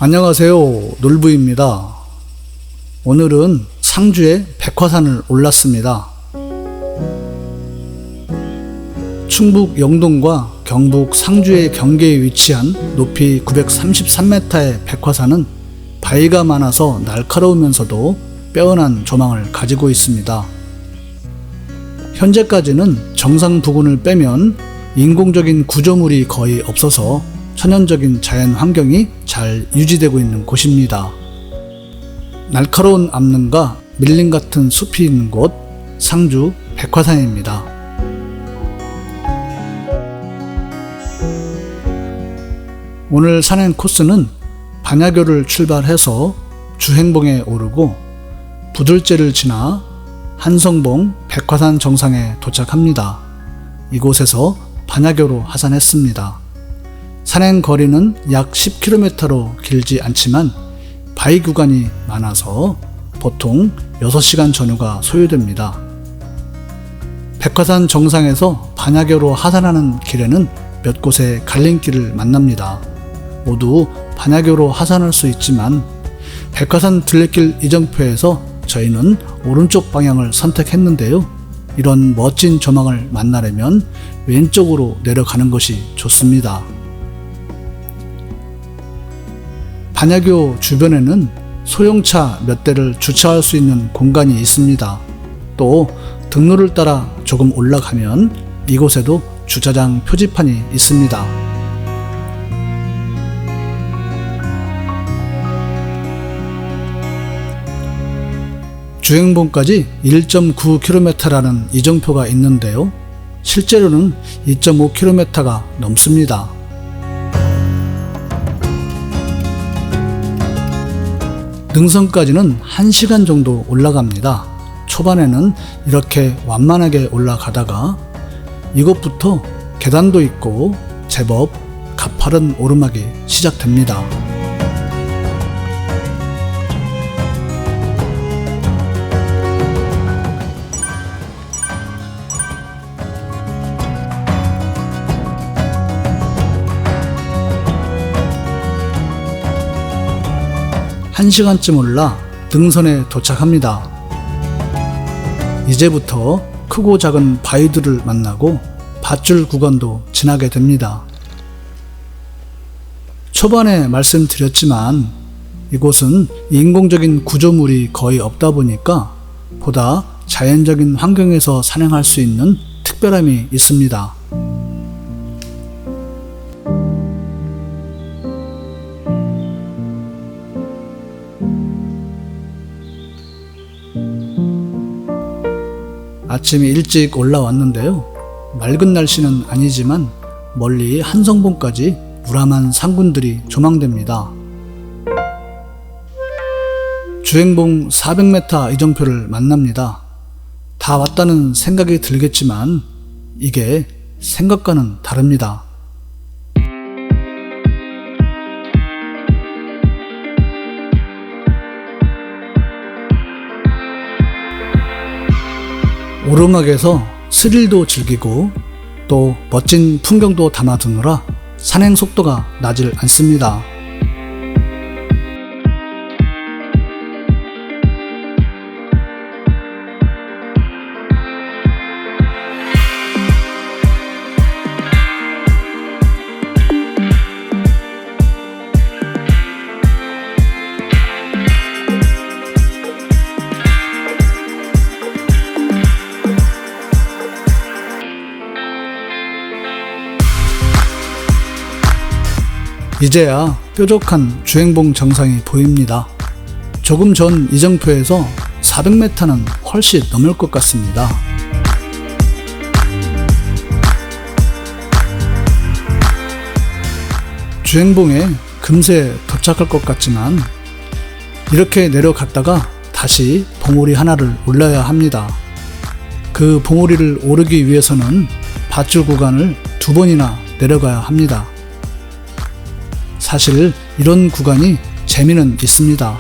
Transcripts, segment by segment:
안녕하세요. 놀부입니다. 오늘은 상주의 백화산을 올랐습니다. 충북 영동과 경북 상주의 경계에 위치한 높이 933m의 백화산은 바위가 많아서 날카로우면서도 빼어난 조망을 가지고 있습니다. 현재까지는 정상 부근을 빼면 인공적인 구조물이 거의 없어서 천연적인 자연 환경이 잘 유지되고 있는 곳입니다. 날카로운 암릉과 밀림 같은 숲이 있는 곳 상주 백화산입니다. 오늘 산행 코스는 반야교를 출발해서 주행봉에 오르고 부들제를 지나 한성봉 백화산 정상에 도착합니다. 이곳에서 반야교로 하산했습니다. 산행 거리는 약 10km로 길지 않지만 바위 구간이 많아서 보통 6시간 전후가 소요됩니다. 백화산 정상에서 반야교로 하산하는 길에는 몇 곳의 갈림길을 만납니다. 모두 반야교로 하산할 수 있지만 백화산 둘레길 이정표에서 저희는 오른쪽 방향을 선택했는데요. 이런 멋진 조망을 만나려면 왼쪽으로 내려가는 것이 좋습니다. 반야교 주변에는 소형차 몇 대를 주차할 수 있는 공간이 있습니다. 또 등로를 따라 조금 올라가면 이곳에도 주차장 표지판이 있습니다. 주행봉까지 1.9km라는 이정표가 있는데요. 실제로는 2.5km가 넘습니다. 능선까지는 1시간 정도 올라갑니다. 초반에는 이렇게 완만하게 올라가다가 이곳부터 계단도 있고 제법 가파른 오르막이 시작됩니다. 한 시간쯤 올라 능선에 도착합니다. 이제부터 크고 작은 바위들을 만나고 밧줄 구간도 지나게 됩니다. 초반에 말씀드렸지만 이곳은 인공적인 구조물이 거의 없다 보니까 보다 자연적인 환경에서 산행할 수 있는 특별함이 있습니다. 아침 일찍 올라왔는데요. 맑은 날씨는 아니지만 멀리 한성봉까지 우람한 산군들이 조망됩니다. 주행봉 400m 이정표를 만납니다. 다 왔다는 생각이 들겠지만 이게 생각과는 다릅니다. 오르막에서 스릴도 즐기고 또 멋진 풍경도 담아두느라 산행 속도가 나질 않습니다. 이제야 뾰족한 주행봉 정상이 보입니다. 조금 전 이정표에서 400m는 훨씬 넘을 것 같습니다. 주행봉에 금세 도착할 것 같지만 이렇게 내려갔다가 다시 봉우리 하나를 올라야 합니다. 그 봉우리를 오르기 위해서는 밧줄 구간을 2번이나 내려가야 합니다. 사실 이런 구간이 재미는 있습니다.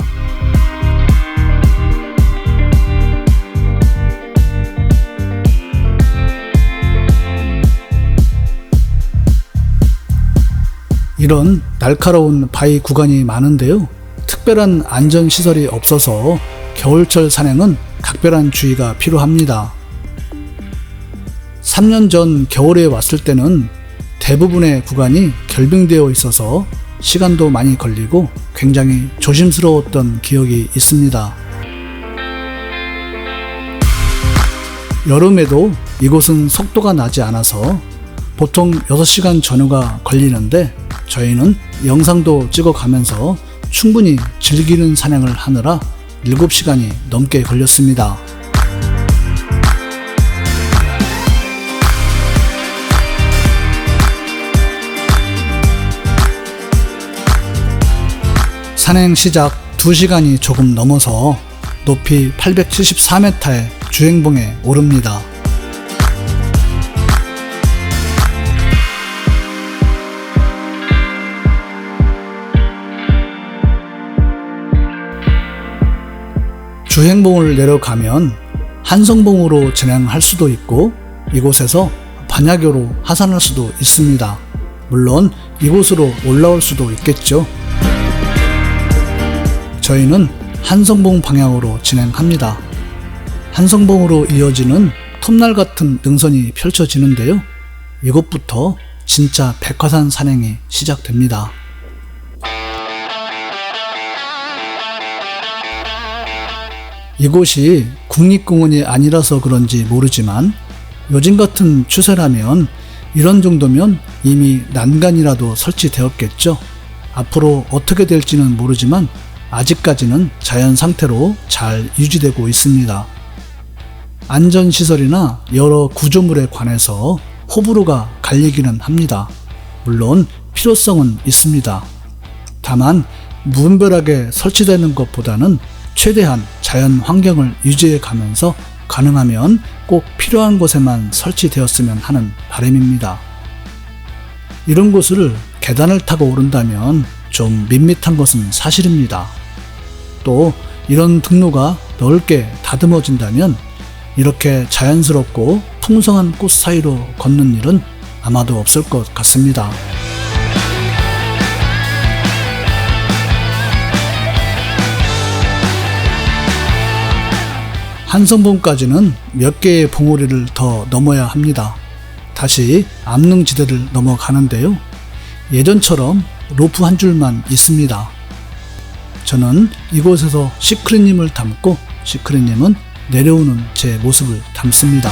이런 날카로운 바위 구간이 많은데요. 특별한 안전시설이 없어서 겨울철 산행은 각별한 주의가 필요합니다. 3년 전 겨울에 왔을 때는 대부분의 구간이 결빙되어 있어서 시간도 많이 걸리고 굉장히 조심스러웠던 기억이 있습니다. 여름에도 이곳은 속도가 나지 않아서 보통 6시간 전후가 걸리는데 저희는 영상도 찍어가면서 충분히 즐기는 산행을 하느라 7시간이 넘게 걸렸습니다. 산행 시작 2시간이 조금 넘어서 높이 874m의 주행봉에 오릅니다. 주행봉을 내려가면 한성봉으로 진행할 수도 있고 이곳에서 반야교로 하산할 수도 있습니다. 물론 이곳으로 올라올 수도 있겠죠. 저희는 한성봉 방향으로 진행합니다. 한성봉으로 이어지는 톱날 같은 능선이 펼쳐지는데요. 이곳부터 진짜 백화산 산행이 시작됩니다. 이곳이 국립공원이 아니라서 그런지 모르지만 요즘 같은 추세라면 이런 정도면 이미 난간이라도 설치되었겠죠. 앞으로 어떻게 될지는 모르지만 아직까지는 자연 상태로 잘 유지되고 있습니다. 안전시설이나 여러 구조물에 관해서 호불호가 갈리기는 합니다. 물론 필요성은 있습니다. 다만 무분별하게 설치되는 것보다는 최대한 자연 환경을 유지해 가면서 가능하면 꼭 필요한 곳에만 설치되었으면 하는 바람입니다. 이런 곳을 계단을 타고 오른다면 좀 밋밋한 것은 사실입니다. 또 이런 등로가 넓게 다듬어진다면 이렇게 자연스럽고 풍성한 꽃 사이로 걷는 일은 아마도 없을 것 같습니다. 한성봉까지는 몇 개의 봉우리를 더 넘어야 합니다. 다시 암릉지대를 넘어가는데요. 예전처럼 로프 한 줄만 있습니다. 저는 이곳에서 시크릿님을 담고 시크릿님은 내려오는 제 모습을 담습니다.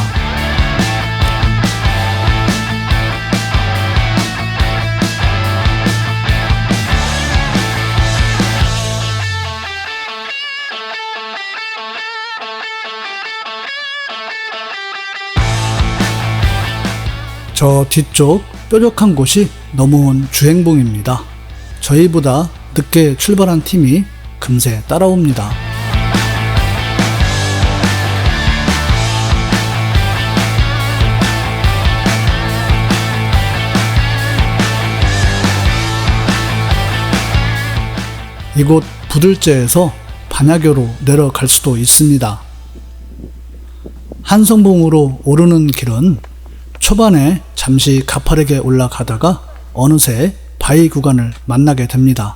저 뒤쪽 뾰족한 곳이 넘어온 주행봉입니다. 저희보다 늦게 출발한 팀이 금세 따라옵니다. 이곳 부들제에서 반야교로 내려갈 수도 있습니다. 한성봉으로 오르는 길은 초반에 잠시 가파르게 올라가다가 어느새 바위 구간을 만나게 됩니다.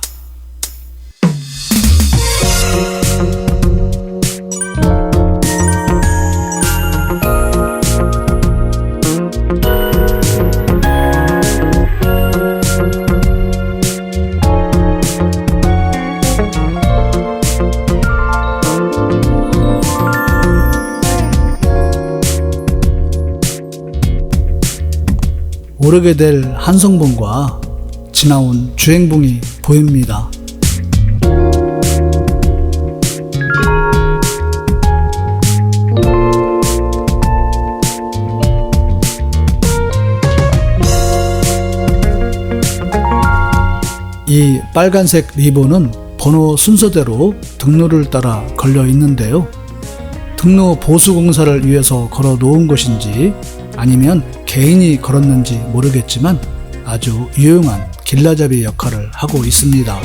오르게 될 한성봉과 지나온 주행봉이 보입니다. 이 빨간색 리본은 번호 순서대로 등로를 따라 걸려 있는데요. 등로 보수 공사를 위해서 걸어 놓은 것인지 아니면 개인이 걸었는지 모르겠지만 아주 유용한 길라잡이 역할을 하고 있습니다.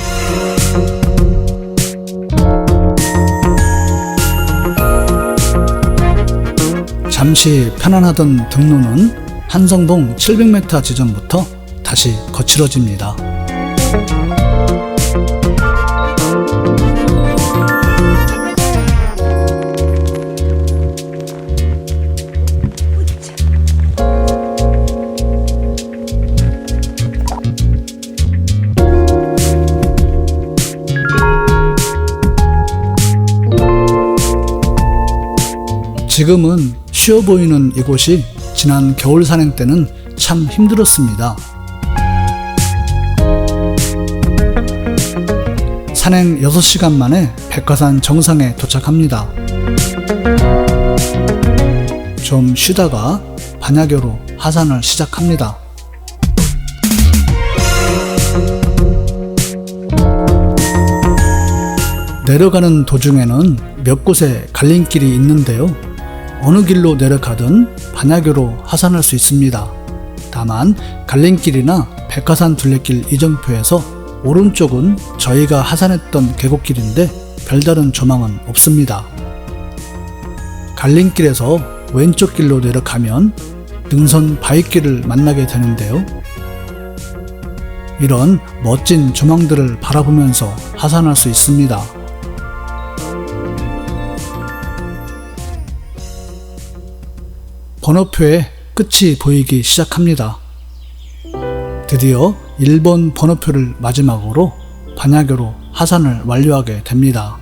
잠시 편안하던 등로는 한성봉 700m 지점부터 다시 거칠어집니다. 지금은 쉬워 보이는 이곳이 지난 겨울 산행 때는 참 힘들었습니다. 산행 6시간 만에 백화산 정상에 도착합니다. 좀 쉬다가 반야교로 하산을 시작합니다. 내려가는 도중에는 몇 곳에 갈림길이 있는데요. 어느 길로 내려가든 반야교로 하산할 수 있습니다. 다만 갈림길이나 백화산 둘레길 이정표에서 오른쪽은 저희가 하산했던 계곡길인데 별다른 조망은 없습니다. 갈림길에서 왼쪽 길로 내려가면 능선 바위길을 만나게 되는데요. 이런 멋진 조망들을 바라보면서 하산할 수 있습니다. 번호표의 끝이 보이기 시작합니다. 드디어 1번 번호표를 마지막으로 반야교로 하산을 완료하게 됩니다.